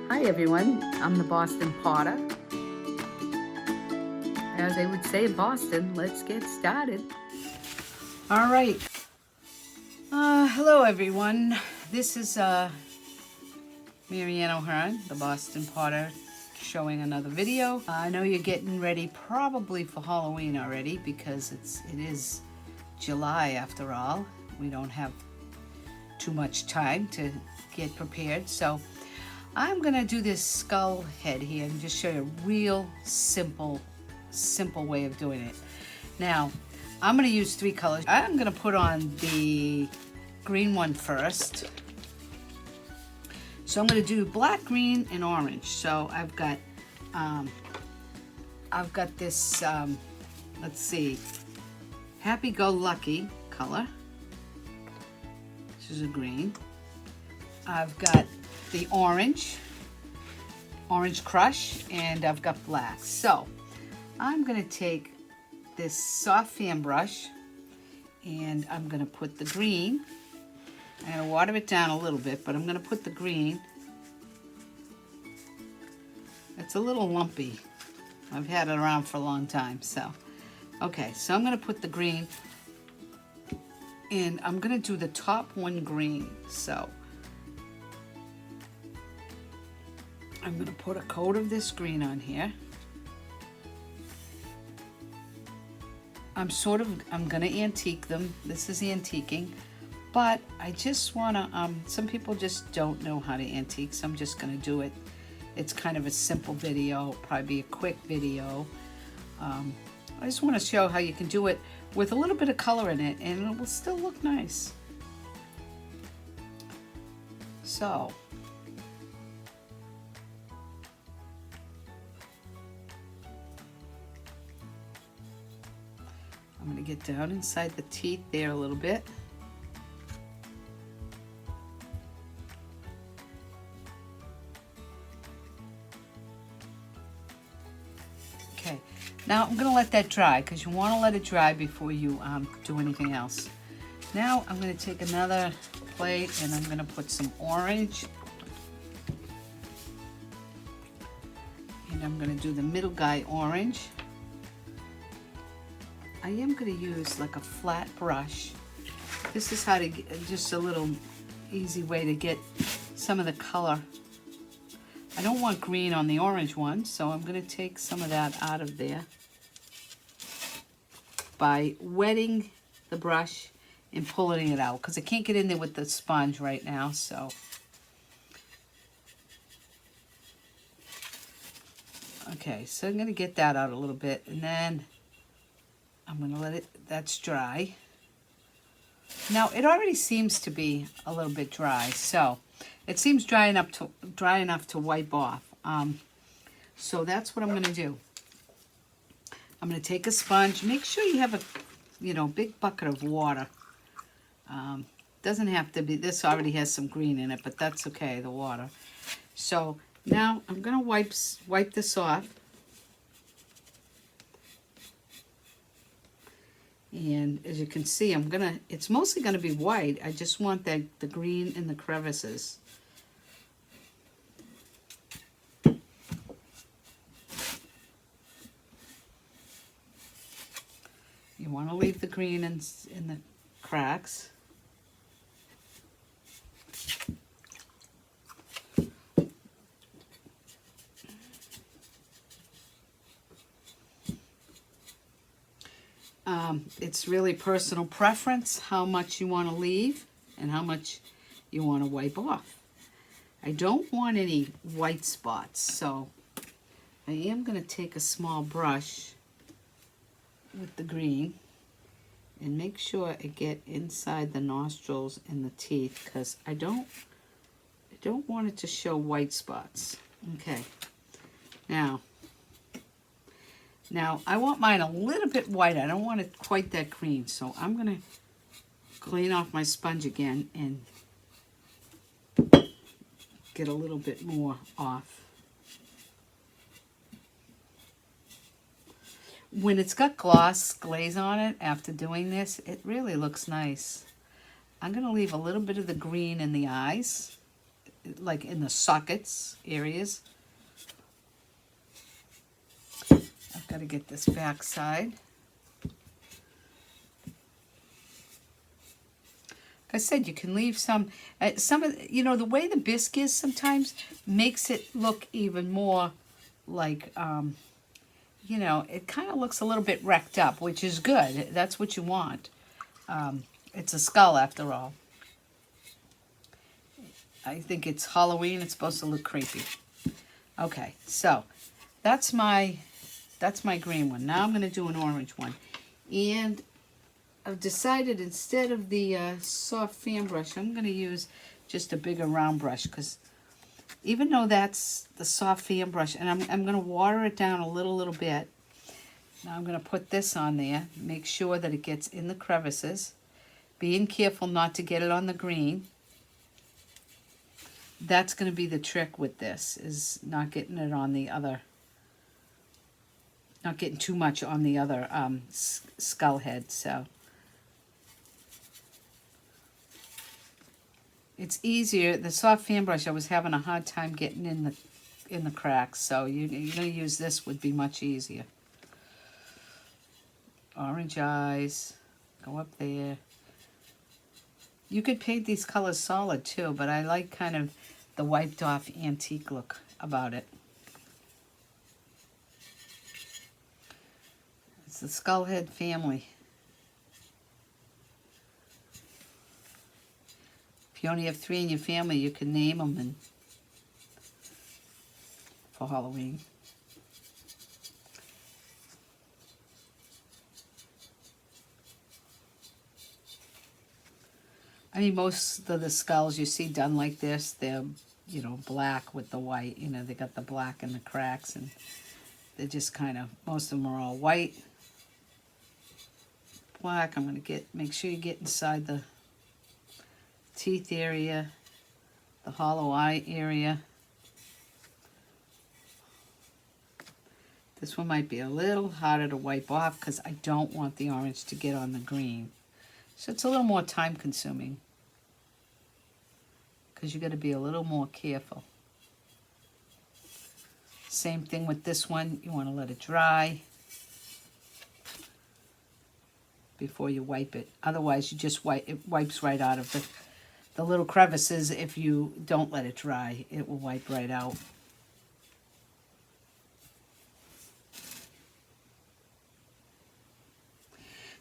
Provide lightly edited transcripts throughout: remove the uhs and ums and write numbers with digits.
Hi everyone, I'm the Boston Potter. As they would say in Boston, let's get started. All right. Hello everyone. This is Marianne O'Hearn, the Boston Potter, showing another video. I know you're getting ready probably for Halloween already because it is July after all. We don't have too much time to get prepared, so I'm gonna do this skull head here and just show you a real simple way of doing it. Now, I'm gonna use 3 colors. I'm gonna put on the green one first. So I'm gonna do black, green, and orange. So I've got this, let's see, happy-go-lucky color. This is a green. I've got the orange crush, and I've got black. So I'm gonna take this soft fan brush and I'm gonna put the green. I'm gonna water it down a little bit, but I'm gonna put the green. It's a little lumpy. I've had it around for a long time, so. Okay, so I'm gonna put the green and I'm gonna do the top one green. So I'm gonna put a coat of this green on here. I'm gonna antique them. This is antiquing, but I just wanna, some people just don't know how to antique, so I'm just gonna do it. It's kind of a simple video, probably be a quick video. I just wanna show how you can do it with a little bit of color in it and it will still look nice. So, I'm going to get down inside the teeth there a little bit. Okay, now I'm going to let that dry because you want to let it dry before you do anything else. Now I'm going to take another plate and I'm going to put some orange. And I'm going to do the middle guy orange. I am going to use like a flat brush. This is how to get, just a little easy way to get some of the color. I don't want green on the orange one, so I'm going to take some of that out of there by wetting the brush and pulling it out because I can't get in there with the sponge right now. So okay, so I'm going to get that out a little bit and then I'm going to let it, that's dry. Now it already seems to be a little bit dry, so it seems dry enough to wipe off. So that's what I'm going to do. I'm going to take a sponge. Make sure you have a big bucket of water. Doesn't have to be, this already has some green in it, but that's okay, the water. So now I'm going to wipe this off. And as you can see, it's mostly gonna be white. I just want the green in the crevices. You wanna leave the green in the cracks. It's really personal preference how much you want to leave and how much you want to wipe off. I don't want any white spots, so I am going to take a small brush with the green and make sure I get inside the nostrils and the teeth because I don't want it to show white spots. Okay, Now, I want mine a little bit white. I don't want it quite that green. So I'm going to clean off my sponge again and get a little bit more off. When it's got glaze on it after doing this, it really looks nice. I'm going to leave a little bit of the green in the eyes. like in the sockets areas. I've got to get this back side. Like I said, you can leave some of, you know, the way the bisque is sometimes makes it look even more like, you know, it kind of looks a little bit wrecked up, which is good. That's what you want. It's a skull after all. I think it's Halloween. It's supposed to look creepy. Okay, so that's my green one. Now I'm going to do an orange one. And I've decided instead of the soft fan brush, I'm going to use just a bigger round brush, because even though that's the soft fan brush, and I'm going to water it down a little bit. Now I'm going to put this on there, make sure that it gets in the crevices, being careful not to get it on the green. That's going to be the trick with this, is not getting it on the other, not getting too much on the other skull head. So it's easier. The soft fan brush, I was having a hard time getting in the cracks, so you're going to use this would be much easier. Orange eyes, go up there. You could paint these colors solid too, but I like kind of the wiped off antique look about it. It's the Skullhead family. If you only have 3 in your family, you can name them for Halloween. I mean, most of the skulls you see done like this, they're, you know, black with the white. You know, they got the black and the cracks, and they're just kind of, most of them are all white. Black, I'm going to make sure you get inside the teeth area, the hollow eye area. This one might be a little harder to wipe off because I don't want the orange to get on the green. So it's a little more time consuming, because you got to be a little more careful. Same thing with this one. You want to let it dry before you wipe it. Otherwise, you just it wipes right out of the little crevices. If you don't let it dry, it will wipe right out.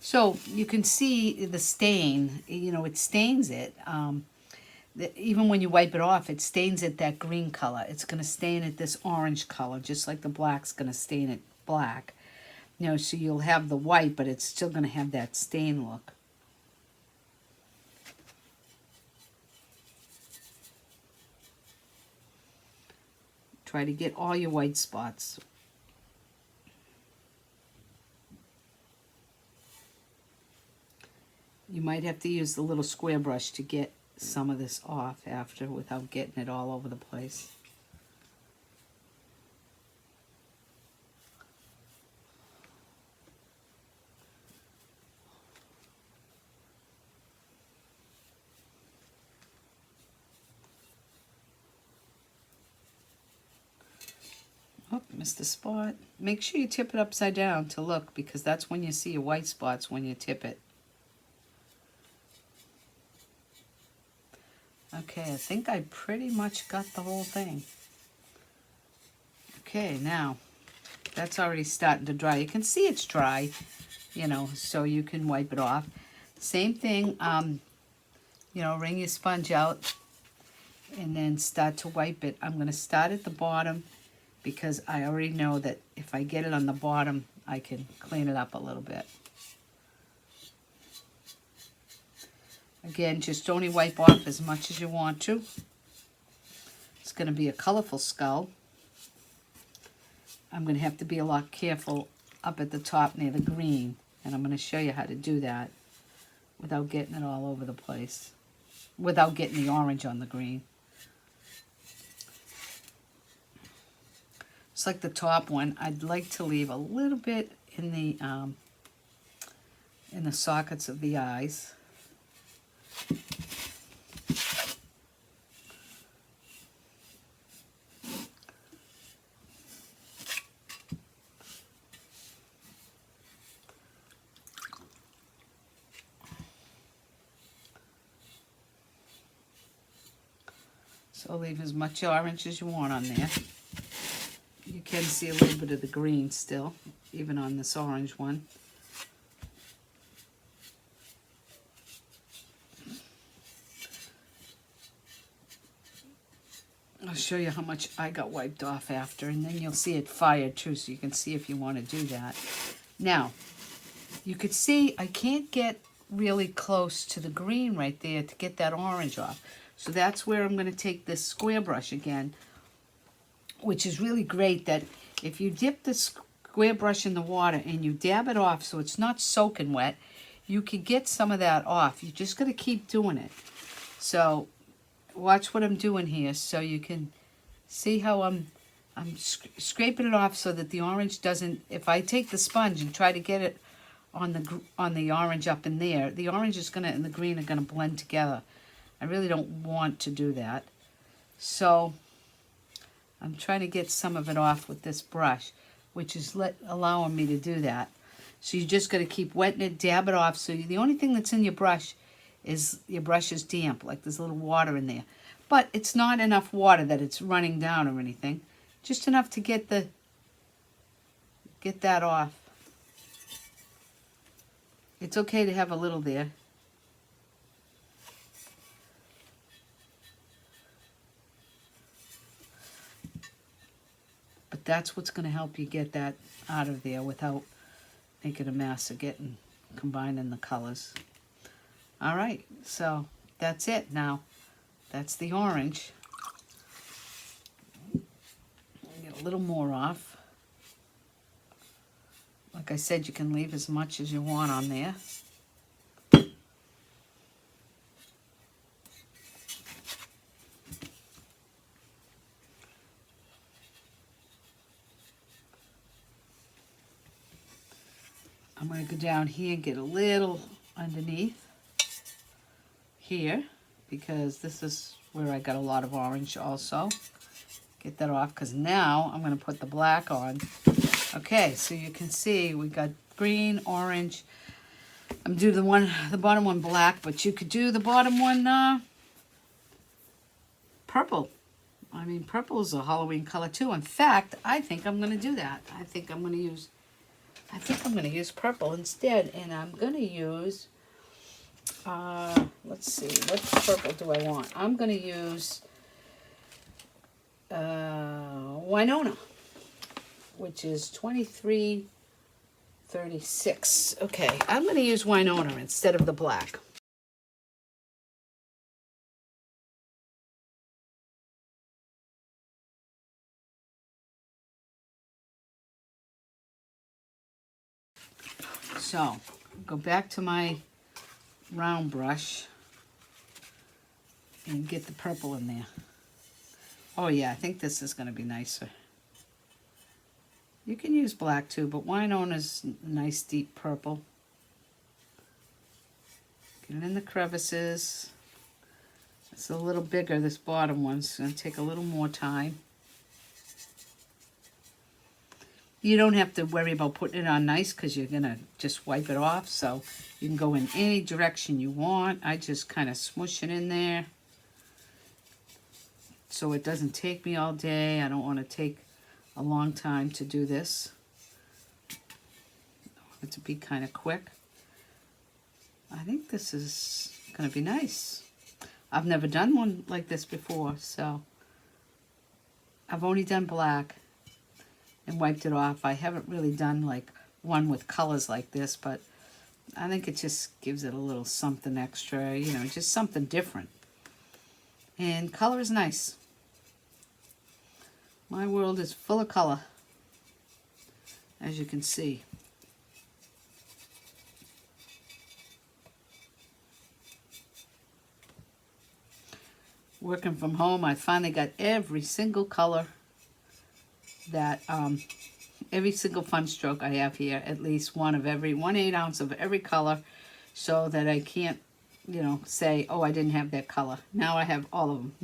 So you can see the stain, you know, it stains it. Even when you wipe it off, it stains it that green color. It's going to stain it this orange color, just like the black's going to stain it black. You know, so you'll have the white, but it's still going to have that stain look. Try to get all your white spots. You might have to use the little square brush to get some of this off after without getting it all over the place. Oh, missed a spot. Make sure you tip it upside down to look, because that's when you see your white spots, when you tip it. Okay, I think I pretty much got the whole thing. Okay, now that's already starting to dry. You can see it's dry, you know, so you can wipe it off. Same thing, you know, wring your sponge out and then start to wipe it. I'm going to start at the bottom, because I already know that if I get it on the bottom, I can clean it up a little bit. Again, just only wipe off as much as you want to. It's going to be a colorful skull. I'm going to have to be a lot careful up at the top near the green, and I'm going to show you how to do that without getting it all over the place, without getting the orange on the green. It's like the top one. I'd like to leave a little bit in the sockets of the eyes. So leave as much orange as you want on there. You can see a little bit of the green still, even on this orange one. I'll show you how much I got wiped off after, and then you'll see it fired too, so you can see if you want to do that. Now, you could see I can't get really close to the green right there to get that orange off. So that's where I'm going to take this square brush again, which is really great that if you dip the square brush in the water and you dab it off so it's not soaking wet, you can get some of that off. You just got to keep doing it. So watch what I'm doing here so you can see how I'm scraping it off so that the orange doesn't, if I take the sponge and try to get it on the orange up in there, the orange is gonna and the green are gonna blend together. I really don't want to do that. So I'm trying to get some of it off with this brush, which is allowing me to do that. So you just gotta keep wetting it, dab it off. So the only thing that's in your brush is damp, like there's a little water in there. But it's not enough water that it's running down or anything. Just enough to get that off. It's okay to have a little there. But that's what's going to help you get that out of there without making a mess or combining the colors. All right, so that's it. Now, that's the orange. Get a little more off. Like I said, you can leave as much as you want on there. I'm going to go down here and get a little underneath here, because this is where I got a lot of orange also. Get that off, because now I'm going to put the black on. Okay, so you can see we got green, orange. I'm doing the bottom one black, but you could do the bottom one purple. I mean, purple is a Halloween color too. In fact, I think I'm going to do that. I think I'm going to use purple instead, and I'm going to use let's see, what purple do I want? I'm going to use Winona, which is 2336. Okay, I'm going to use Winona instead of the black. So, go back to my round brush and get the purple in there. Oh yeah, I think this is going to be nicer. You can use black too, but Winona's nice deep purple. Get it in the crevices. It's a little bigger, this bottom one's going to take a little more time. You don't have to worry about putting it on nice because you're going to just wipe it off. So you can go in any direction you want. I just kind of smush it in there so it doesn't take me all day. I don't want to take a long time to do this. I want it to be kind of quick. I think this is going to be nice. I've never done one like this before, so I've only done black and wiped it off. I haven't really done like one with colors like this, but I think it just gives it a little something extra, you know, just something different. And color is nice. My world is full of color, as you can see. Working from home, I finally got every single color that every single fun stroke I have here, at least one 1/8 ounce of every color, so that I can't, you know, say, oh, I didn't have that color. Now I have all of them.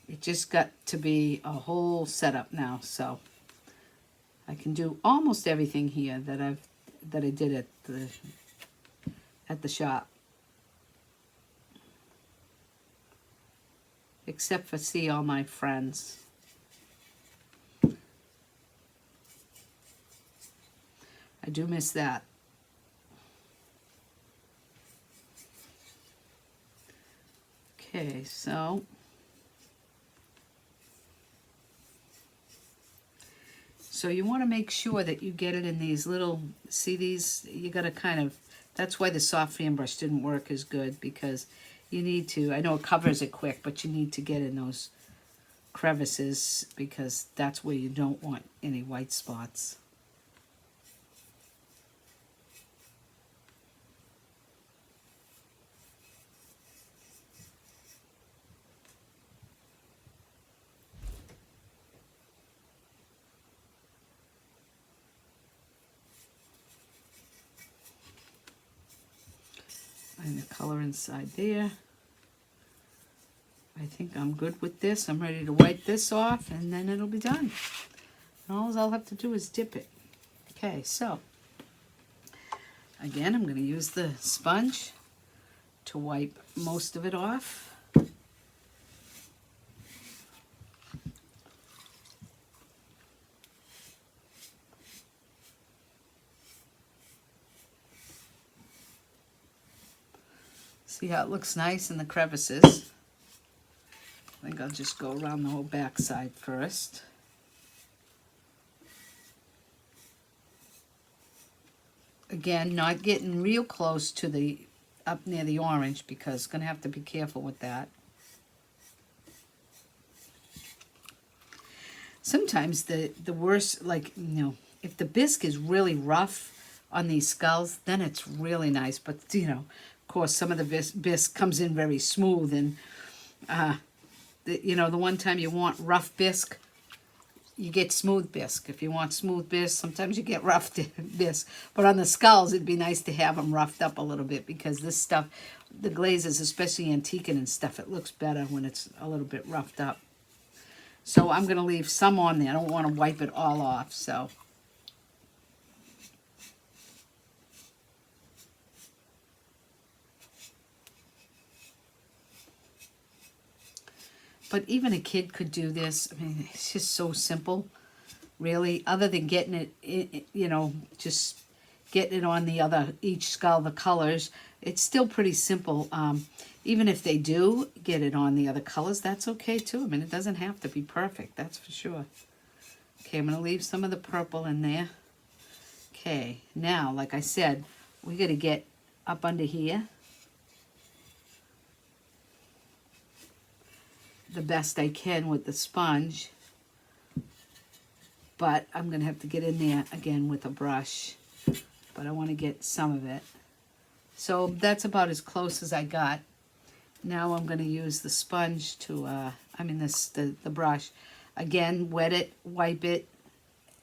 It just got to be a whole setup now, so I can do almost everything here that I did at the shop. except for see all my friends. I do miss that. Okay, so you want to make sure that you get it in these little, see these, you got to kind of, that's why the soft fan brush didn't work as good, because you need to, I know it covers it quick, but you need to get in those crevices because that's where you don't want any white spots. And the color inside there. I think I'm good with this. I'm ready to wipe this off and then it'll be done. And all I'll have to do is dip it. Okay, so again, I'm going to use the sponge to wipe most of it off. See how it looks nice in the crevices? I think I'll just go around the whole back side first. Again, not getting real close to the, up near the orange, because going to have to be careful with that. Sometimes the worst, like, you know, if the bisque is really rough on these skulls, then it's really nice. But, you know, of course, some of the bisque comes in very smooth, and you know, the one time you want rough bisque, you get smooth bisque. If you want smooth bisque, sometimes you get rough bisque. But on the skulls, it'd be nice to have them roughed up a little bit, because this stuff, the glazes, especially antiquing and stuff, it looks better when it's a little bit roughed up. So I'm going to leave some on there. I don't want to wipe it all off, so. But even a kid could do this. I mean, it's just so simple, really. Other than getting it, you know, just getting it on the other, each skull, the colors. It's still pretty simple. Even if they do get it on the other colors, that's okay too. I mean, it doesn't have to be perfect, that's for sure. Okay, I'm going to leave some of the purple in there. Okay, now, like I said, we got to get up under here the best I can with the sponge, but I'm going to have to get in there again with a brush, but I want to get some of it. So that's about as close as I got. Now I'm going to use the sponge to, the brush. Again, wet it, wipe it,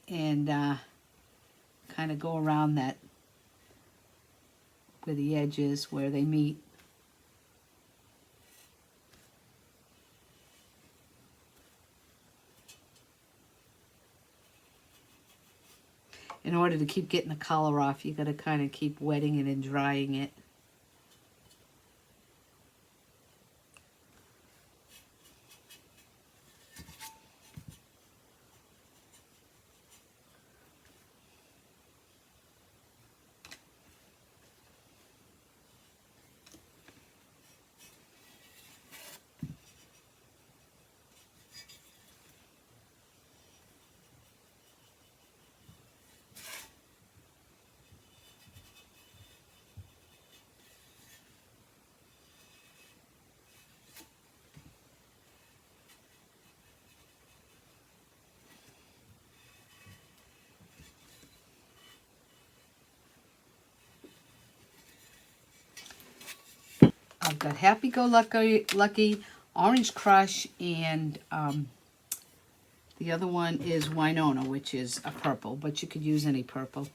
and kind of go around that where the edges, where they meet. In order to keep getting the color off, you got to kind of keep wetting it and drying it. I've got Happy-Go-Lucky, Orange Crush, and the other one is Winona, which is a purple, but you could use any purple.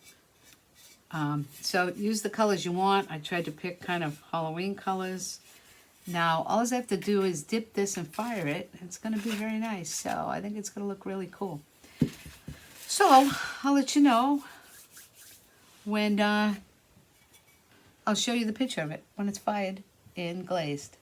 So use the colors you want. I tried to pick kind of Halloween colors. Now, all I have to do is dip this and fire it. It's going to be very nice. So I think it's going to look really cool. So I'll let you know when I'll show you the picture of it when it's fired and glazed.